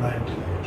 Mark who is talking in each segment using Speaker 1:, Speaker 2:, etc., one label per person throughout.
Speaker 1: 98,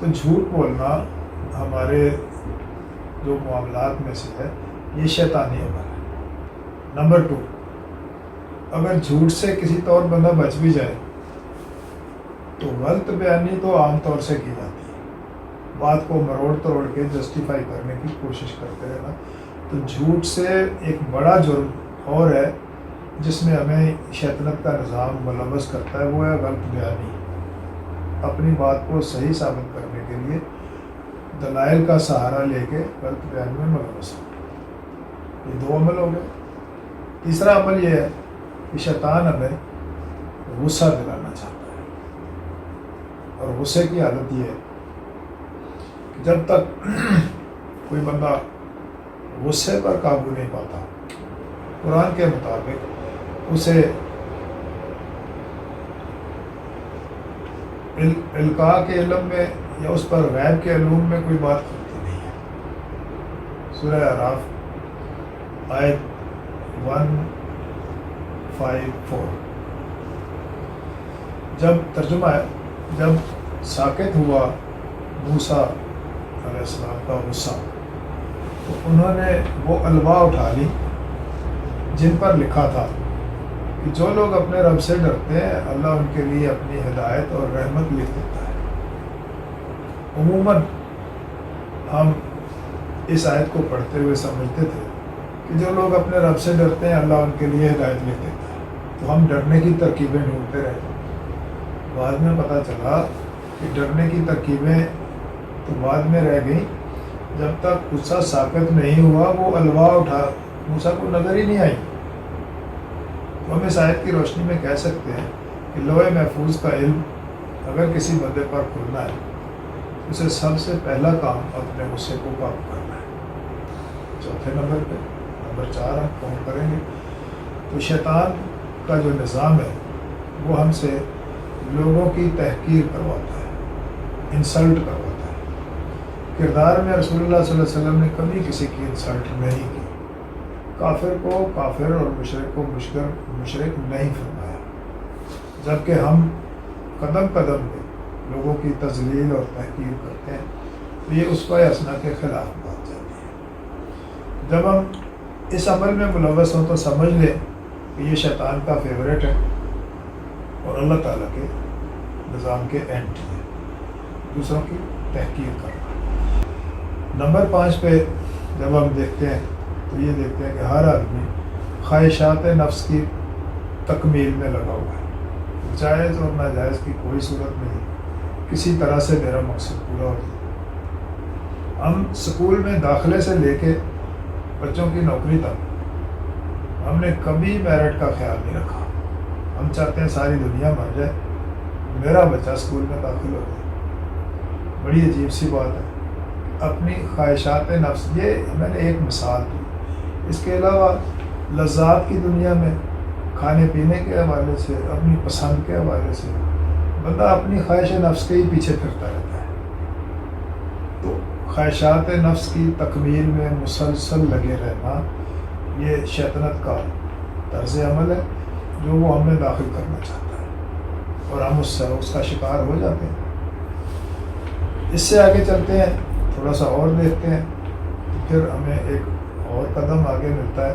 Speaker 1: تو جھوٹ بولنا ہمارے جو معاملات میں سے ہے یہ شیطانی عمل ہے۔ نمبر 2، اگر جھوٹ سے کسی طور بندہ بچ بھی جائے تو غلط بیانی تو عام طور سے کی جاتی ہے، بات کو مروڑ توڑ کے جسٹیفائی کرنے کی کوشش کرتے رہنا۔ تو جھوٹ سے ایک بڑا جرم اور ہے جس میں ہمیں شیطنت کا نظام ملوث کرتا ہے، وہ ہے غلط بیانی۔ اپنی بات کو صحیح ثابت کرنے کے لیے دلائل کا سہارا لے کے غلط بیانی میں ملوث ہو۔ یہ 2 عمل ہو گئے۔ تیسرا عمل یہ ہے کہ شیطان ہمیں غصہ دلانا چاہتا ہے، اور غصے کی حالت یہ ہے کہ جب تک کوئی بندہ غصے پر قابو نہیں پاتا، قرآن کے مطابق اسے القاء کے علم میں یا اس پر غیب کے علوم میں کوئی بات کرتی نہیں ہے۔ سورہ اعراف آیت 154 جب ترجمہ ہے، جب ساکت ہوا موسیٰ علیہ السلام کا غصہ تو انہوں نے وہ الواح اٹھا لی جن پر لکھا تھا کہ جو لوگ اپنے رب سے ڈرتے ہیں اللہ ان کے لیے اپنی ہدایت اور رحمت لکھ دیتا ہے۔ عموماً ہم اس آیت کو پڑھتے ہوئے سمجھتے تھے کہ جو لوگ اپنے رب سے ڈرتے ہیں اللہ ان کے لیے ہدایت لکھ دیتا ہے، تو ہم ڈرنے کی ترکیبیں ڈھونڈتے رہے۔ بعد میں پتہ چلا کہ ڈرنے کی ترکیبیں تو بعد میں رہ گئیں، جب تک غصہ ساکت نہیں ہوا وہ الواح اٹھا موسیٰ کو نظر ہی نہیں آئی۔ تو ہم اس آیت کی روشنی میں کہہ سکتے ہیں کہ لوح محفوظ کا علم اگر کسی بندے پر کھلنا ہے، اسے سب سے پہلا کام اپنے غصے کو قابو کرنا ہے۔ چوتھے نمبر پہ، نمبر 4 ہم کون کریں گے؟ تو شیطان کا جو نظام ہے وہ ہم سے لوگوں کی تحقیر کرواتا ہے، انسلٹ کرواتا ہے۔ کردار میں رسول اللہ صلی اللہ علیہ وسلم نے کبھی کسی کی انسلٹ نہیں کی، کافر کو کافر اور مشرک کو مشرک نہیں فرمایا، جبکہ ہم قدم قدم پہ لوگوں کی تذلیل اور تحقیر کرتے ہیں تو یہ اسوہ حسنہ کے خلاف بات جاتی ہے۔ جب ہم اس عمل میں ملوث ہوں تو سمجھ لیں کہ یہ شیطان کا فیوریٹ ہے اور اللہ تعالیٰ کے نظام کے اینٹی ہے، دوسروں کی تحقیر کرنا۔ نمبر 5 پہ جب ہم دیکھتے ہیں تو یہ دیکھتے ہیں کہ ہر آدمی خواہشات نفس کی تکمیل میں لگا ہوا ہے، جائز اور ناجائز کی کوئی صورت نہیں، کسی طرح سے میرا مقصد پورا ہو جائے۔ ہم سکول میں داخلے سے لے کے بچوں کی نوکری تک ہم نے کبھی میرٹ کا خیال نہیں رکھا۔ ہم چاہتے ہیں ساری دنیا مر جائے، میرا بچہ سکول میں داخل ہو جائے۔ بڑی عجیب سی بات ہے، اپنی خواہشات نفس، یہ میں نے ایک مثال دی۔ اس کے علاوہ لذات کی دنیا میں کھانے پینے کے حوالے سے، اپنی پسند کے حوالے سے بندہ اپنی خواہش نفس کے ہی پیچھے پھرتا رہتا ہے۔ تو خواہشات نفس کی تکمیل میں مسلسل لگے رہنا یہ شیطنت کا طرز عمل ہے جو وہ ہمیں داخل کرنا چاہتا ہے، اور ہم اس کا شکار ہو جاتے ہیں۔ اس سے آگے چلتے ہیں، تھوڑا سا اور دیکھتے ہیں، پھر ہمیں ایک اور قدم آگے ملتا ہے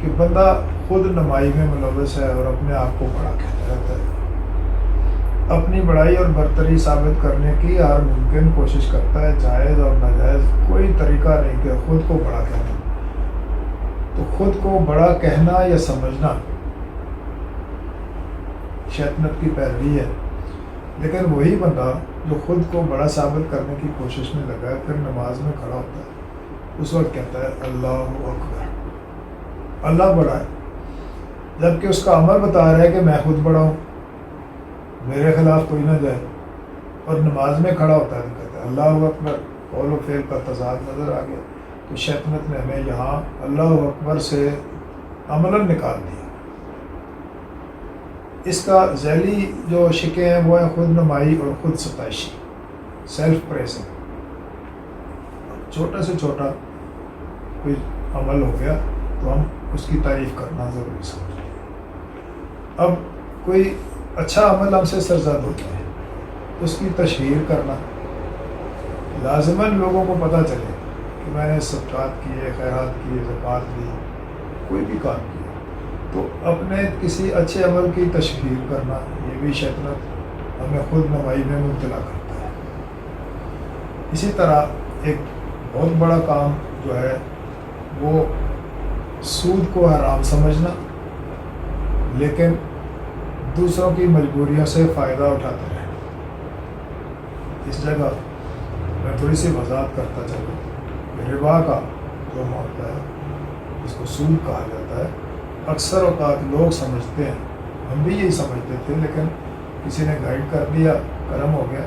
Speaker 1: کہ بندہ خود نمائی میں ملوث ہے اور اپنے آپ کو بڑا کہتا رہتا ہے، اپنی بڑائی اور برتری ثابت کرنے کی ہر ممکن کوشش کرتا ہے، جائز اور ناجائز کوئی طریقہ نہیں کہ خود کو بڑا کہنا۔ تو خود کو بڑا کہنا یا سمجھنا شیطنت کی پیروی ہے، لیکن وہی بندہ جو خود کو بڑا ثابت کرنے کی کوشش میں لگا ہے، پھر نماز میں کھڑا ہوتا ہے، اس وقت کہتا ہے اللہ اکبر، اللہ بڑا ہے، جبکہ اس کا عمل بتا رہا ہے کہ میں خود بڑا ہوں، میرے خلاف کوئی نہ جائے، اور نماز میں کھڑا ہوتا ہے تو کہتا ہے اللہ اکبر۔ قول و فعل کا تضاد نظر آ گیا۔ تو شیطنت نے ہمیں یہاں اللہ اکبر سے عملاً نکال دیا۔ اس کا ذیلی جو شکیں ہیں وہ ہیں خود نمائی اور خود ستائشی، سیلف پریسنگ۔ چھوٹا سے چھوٹا کوئی عمل ہو گیا تو ہم اس کی تعریف کرنا ضروری سمجھتے ہیں۔ اب کوئی اچھا عمل ہم سے سرزد ہوتا ہے، اس کی تشہیر کرنا، لازماً لوگوں کو پتہ چلے کہ میں نے صدقات کیے، خیرات کیے، زکوٰۃ دی، کوئی بھی کام کیا، تو اپنے کسی اچھے عمل کی تشہیر کرنا، یہ بھی شیطنت ہمیں خود نمائی میں مبتلا کرتا ہے۔ اسی طرح ایک بہت بڑا کام جو ہے وہ سود کو حرام سمجھنا، لیکن دوسروں کی مجبوریوں سے فائدہ اٹھاتے رہنا۔ اس جگہ میں تھوڑی سی وضاحت کرتا چلوں کہ ربا کا جو معاملہ ہے، جس کو سود کہا جاتا ہے، اکثر اوقات لوگ سمجھتے ہیں، ہم بھی یہی سمجھتے تھے، لیکن کسی نے گائیڈ کر دیا، کرم ہو گیا،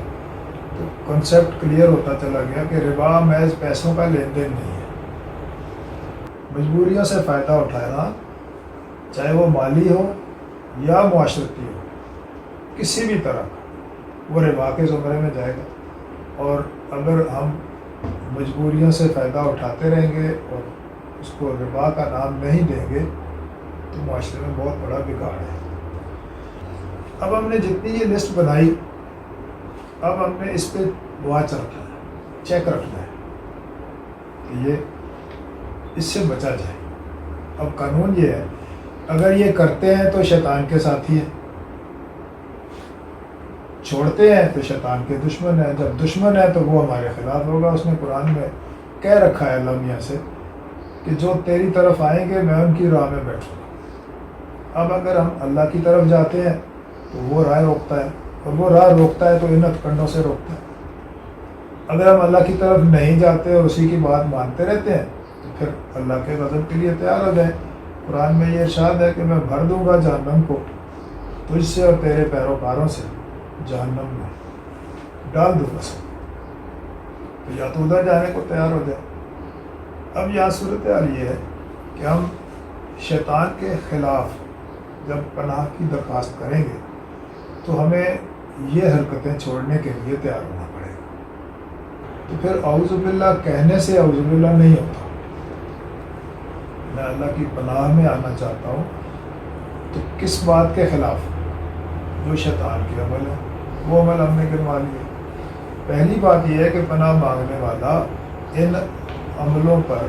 Speaker 1: تو کنسیپٹ کلیئر ہوتا چلا گیا کہ ربا محض پیسوں کا لین دین نہیں ہے۔ مجبوریوں سے فائدہ اٹھانا، چاہے وہ مالی ہو یا معاشرتی ہو، کسی بھی طرح کا، وہ ربا کے زمرے میں جائے گا۔ اور اگر ہم مجبوریوں سے فائدہ اٹھاتے رہیں گے اور اس کو ربا کا نام نہیں دیں گے تو معاشرے میں بہت بڑا بگاڑ ہے۔ اب ہم نے جتنی یہ لسٹ بنائی، اب ہم نے اس پہ واچ رکھنا ہے، چیک رکھنا ہے کہ یہ اس سے بچا جائے۔ اب قانون یہ ہے، اگر یہ کرتے ہیں تو شیطان کے ساتھی ہیں، چھوڑتے ہیں تو شیطان کے دشمن ہیں، جب دشمن ہے تو وہ ہمارے خلاف ہوگا۔ اس نے قرآن میں کہہ رکھا ہے اللہ میاں سے کہ جو تیری طرف آئیں گے میں ان کی راہ میں بیٹھوں گا۔ اب اگر ہم اللہ کی طرف جاتے ہیں تو وہ راہ روکتا ہے، اور وہ راہ روکتا ہے تو ان ہتھکنڈوں سے روکتا ہے۔ اگر ہم اللہ کی طرف نہیں جاتے اور اسی کی بات مانتے رہتے ہیں تو پھر اللہ کے غضب کے لیے تیار ہو جائیں۔ قرآن میں یہ ارشاد ہے کہ میں بھر دوں گا جہنم کو تجھ سے اور تیرے پیروکاروں سے، جہنم میں ڈال دوں گا سب، تو یا تو ادھر جانے کو تیار ہو جائے۔ اب یہاں صورتحال یہ ہے کہ ہم شیطان کے خلاف جب پناہ کی درخواست کریں گے تو ہمیں یہ حرکتیں چھوڑنے کے لیے تیار ہونا پڑے گا۔ تو پھر اعوذ باللہ کہنے سے اعوذ باللہ نہیں ہوتا۔ میں اللہ کی پناہ میں آنا چاہتا ہوں، تو کس بات کے خلاف؟ جو شیطان کے عمل ہے، وہ عمل ہم نے گنوا لیے۔ پہلی بات یہ ہے کہ پناہ مانگنے والا ان عملوں پر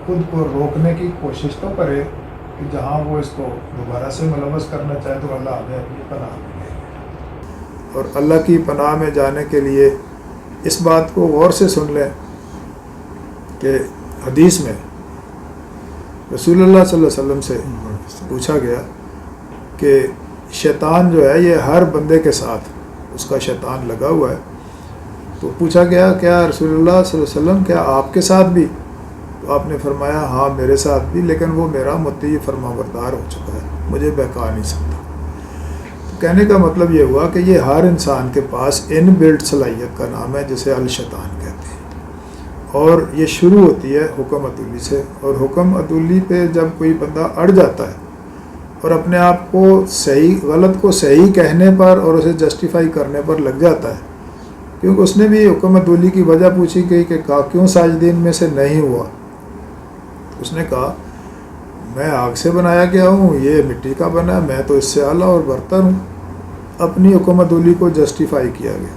Speaker 1: خود کو روکنے کی کوشش تو کرے کہ جہاں وہ اس کو دوبارہ سے ملوث کرنا چاہے تو اللہ ہمیں اپنی پناہ میں لے گا۔ اور اللہ کی پناہ میں جانے کے لیے اس بات کو غور سے سن لیں کہ حدیث میں رسول اللہ صلی اللہ علیہ وسلم سے پوچھا گیا کہ شیطان جو ہے یہ ہر بندے کے ساتھ اس کا شیطان لگا ہوا ہے، تو پوچھا گیا کیا رسول اللہ صلی اللہ علیہ وسلم کیا آپ کے ساتھ بھی؟ تو آپ نے فرمایا ہاں میرے ساتھ بھی، لیکن وہ میرا مطیع فرما بردار ہو چکا ہے، مجھے بہکا نہیں سکتا۔ تو کہنے کا مطلب یہ ہوا کہ یہ ہر انسان کے پاس ان بلٹ صلاحیت کا نام ہے جسے الشیطان کہتے ہیں، اور یہ شروع ہوتی ہے حکم عدولی سے، اور حکم عدولی پہ جب کوئی بندہ اڑ جاتا ہے اور اپنے آپ کو صحیح غلط کو صحیح کہنے پر اور اسے جسٹیفائی کرنے پر لگ جاتا ہے، کیونکہ اس نے بھی حکم عدولی کی وجہ پوچھی گئی کہ کیوں ساجدین میں سے نہیں ہوا؟ اس نے کہا میں آگ سے بنایا گیا ہوں، یہ مٹی کا بنا ہے، میں تو اس سے اعلیٰ اور برتر ہوں۔ اپنی حکم عدولی کو جسٹیفائی کیا گیا۔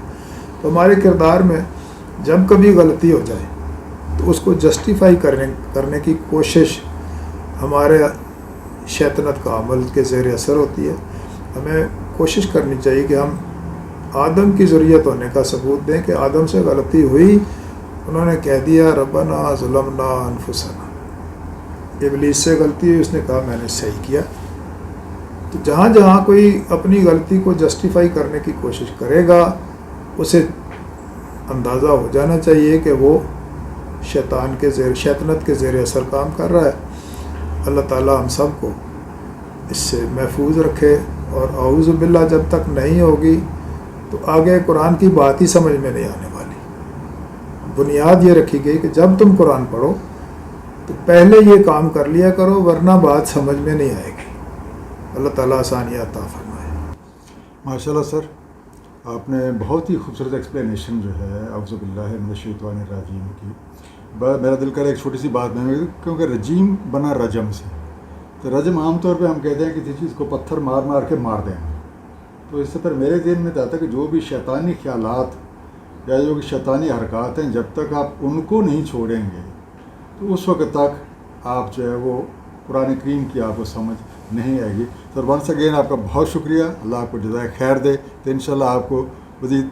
Speaker 1: تو ہمارے کردار میں جب کبھی غلطی ہو جائے تو اس کو جسٹیفائی کرنے کی کوشش ہمارے شیطنت کا عمل کے زیر اثر ہوتی ہے۔ ہمیں کوشش کرنی چاہیے کہ ہم آدم کی ذریت ہونے کا ثبوت دیں کہ آدم سے غلطی ہوئی، انہوں نے کہہ دیا ربنا ظلمنا انفسنا، ابلیس سے غلطی ہوئی، اس نے کہا میں نے صحیح کیا۔ تو جہاں جہاں کوئی اپنی غلطی کو جسٹیفائی کرنے کی کوشش کرے گا اسے اندازہ ہو جانا چاہیے کہ وہ شیطنت کے زیر اثر کام کر رہا ہے۔ اللہ تعالیٰ ہم سب کو اس سے محفوظ رکھے، اور اعوذ باللہ جب تک نہیں ہوگی تو آگے قرآن کی بات ہی سمجھ میں نہیں آنے والی۔ بنیاد یہ رکھی گئی کہ جب تم قرآن پڑھو تو پہلے یہ کام کر لیا کرو، ورنہ بات سمجھ میں نہیں آئے گی۔ اللہ تعالیٰ آسانیاں عطا فرمائے۔
Speaker 2: ماشاءاللہ سر، آپ نے بہت ہی خوبصورت ایکسپلینیشن جو ہے اعوذ باللہ من الشیطان الرجیم کی۔ میرا دل کر ایک چھوٹی سی بات میں، کیونکہ رجیم بنا رجم سے، تو رجم عام طور پہ ہم کہتے ہیں کسی چیز کو پتھر مار کے مار دیں، تو اس سے پھر میرے ذہن میں تو آتا ہے کہ جو بھی شیطانی خیالات یا جو کہ شیطانی حرکات ہیں، جب تک آپ ان کو نہیں چھوڑیں گے تو اس وقت تک آپ جو ہے وہ قرآن کریم کی آپ کو سمجھ نہیں آئے گی. سر ونس اگین آپ کا بہت شکریہ. اللہ آپ کو جزائے خیر دے. تو انشاءاللہ آپ کو مزید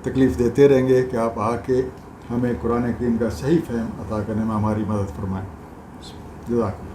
Speaker 2: تکلیف دیتے رہیں گے کہ آپ آ کے ہمیں قرآن کریم کا صحیح فہم عطا کرنے میں ہماری مدد فرمائیں. جزاک اللہ.